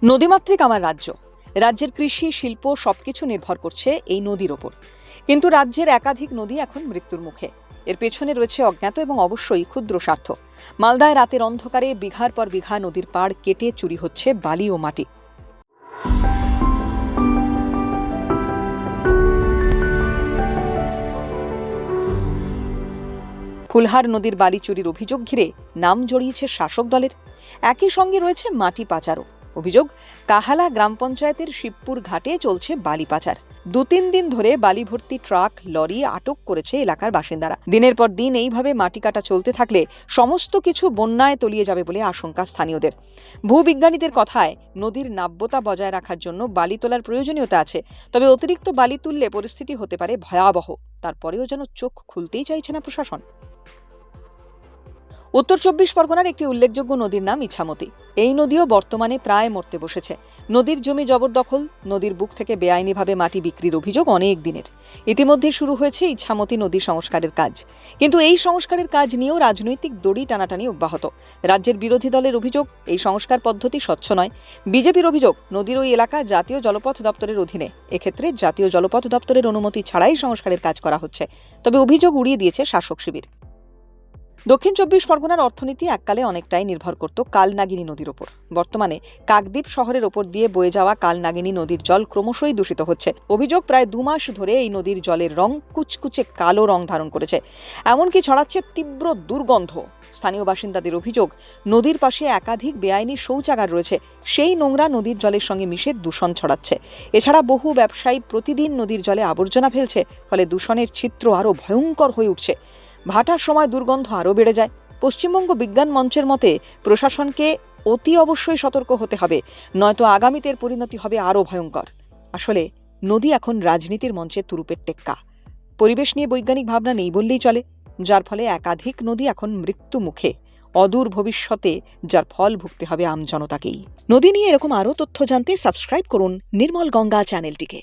নদীমাতৃক আমার রাজ্য। রাজ্যের কৃষি, শিল্প সবকিছু নির্ভর করছে এই নদীর ওপর। কিন্তু রাজ্যের একাধিক নদী এখন মৃত্যুর মুখে। এর পেছনে রয়েছে অজ্ঞাত এবং অবশ্যই ক্ষুদ্র স্বার্থ। মালদায় রাতের অন্ধকারে বিঘার পর বিঘা নদীর পাড় কেটে চুরি হচ্ছে বালি ও মাটি। ফুলহার নদীর বালি চুরির অভিযোগ ঘিরে নাম জড়িয়েছে শাসক দলের। একই সঙ্গে রয়েছে মাটি পাচারও। অভিযোগ, কাহালা গ্রাম পঞ্চায়েতের শিবপুর ঘাটে চলছে বালি পাচার। 2-3 দিন ধরে বালি ভর্তি ট্রাক, লরি আটক করেছে এলাকার বাসিন্দারা। দিনের পর দিন এইভাবে মাটি কাটা চলতে থাকলে সমস্ত কিছু বন্যায় তলিয়ে যাবে বলে আশঙ্কা স্থানীয়দের। ভূবিজ্ঞানীদের কথায়, নদীর নাব্যতা বজায় রাখার জন্য বালি তোলার প্রয়োজনীয়তা আছে, তবে অতিরিক্ত বালি তুললে পরিস্থিতি হতে পারে ভয়াবহ। তারপরেও যেন চোখ খুলতেই চাইছে না প্রশাসন। উত্তর 24 পরগনার একটি উল্লেখযোগ্য নদীর নাম ইছামতি। এই নদীও বর্তমানে প্রায় মরতে বসেছে। নদীর জমি জবরদখল, নদীর বুক থেকে বেআইনিভাবে মাটি বিক্রির অভিযোগ অনেক দিনের। ইতিমধ্যে শুরু হয়েছে ইছামতি নদী সংস্কারের কাজ। কিন্তু এই সংস্কারের কাজ নিয়েও রাজনৈতিক দড়ি টানাটানি অব্যাহত। রাজ্যের বিরোধী দলের অভিযোগ, এই সংস্কার পদ্ধতি স্বচ্ছ নয়। বিজেপির অভিযোগ, নদীর ওই এলাকা জাতীয় জলপথ দপ্তরের অধীনে। এক্ষেত্রে জাতীয় জলপথ দপ্তরের অনুমতি ছাড়াই সংস্কারের কাজ করা হচ্ছে। তবে অভিযোগ উড়িয়ে দিয়েছে শাসক শিবির। দক্ষিণ 24 পরগনার অর্থনীতি এককালে অনেকটাই নির্ভর করত কালনাগিনী নদীর ওপর। বর্তমানে কাকদ্বীপ শহরের ওপর দিয়ে বয়ে যাওয়া কালনাগিনী নদীর জল ক্রমশই দূষিত হচ্ছে। অভিযোগ, প্রায় 2 মাস ধরে এই নদীর জলের রং কুচকুচে কালো রং ধারণ করেছে। এমনকি ছড়াচ্ছে তীব্র দুর্গন্ধ। স্থানীয় বাসিন্দাদের অভিযোগ, নদীর পাশে একাধিক বেআইনি শৌচাগার রয়েছে। সেই নোংরা নদীর জলের সঙ্গে মিশে দূষণ ছড়াচ্ছে। এছাড়া বহু ব্যবসায়ী প্রতিদিন নদীর জলে আবর্জনা ফেলছে, ফলে দূষণের চিত্র আরও ভয়ঙ্কর হয়ে উঠছে। ভাটার সময় দুর্গন্ধ আরও বেড়ে যায়। পশ্চিমবঙ্গ বিজ্ঞান মঞ্চের মতে, প্রশাসনকে অতি অবশ্যই সতর্ক হতে হবে, নয়তো আগামীতে পরিণতি হবে আরও ভয়ঙ্কর। আসলে নদী এখন রাজনীতির মঞ্চে তুরুপের টেক্কা। পরিবেশ নিয়ে বৈজ্ঞানিক ভাবনা নেই বললেই চলে, যার ফলে একাধিক নদী এখন মৃত্যু মুখে। অদূর ভবিষ্যতে যার ফল ভুগতে হবে আমজনতাকেই। নদী নিয়ে এরকম আরও তথ্য জানতে সাবস্ক্রাইব করুন নির্মল গঙ্গা চ্যানেলটিকে।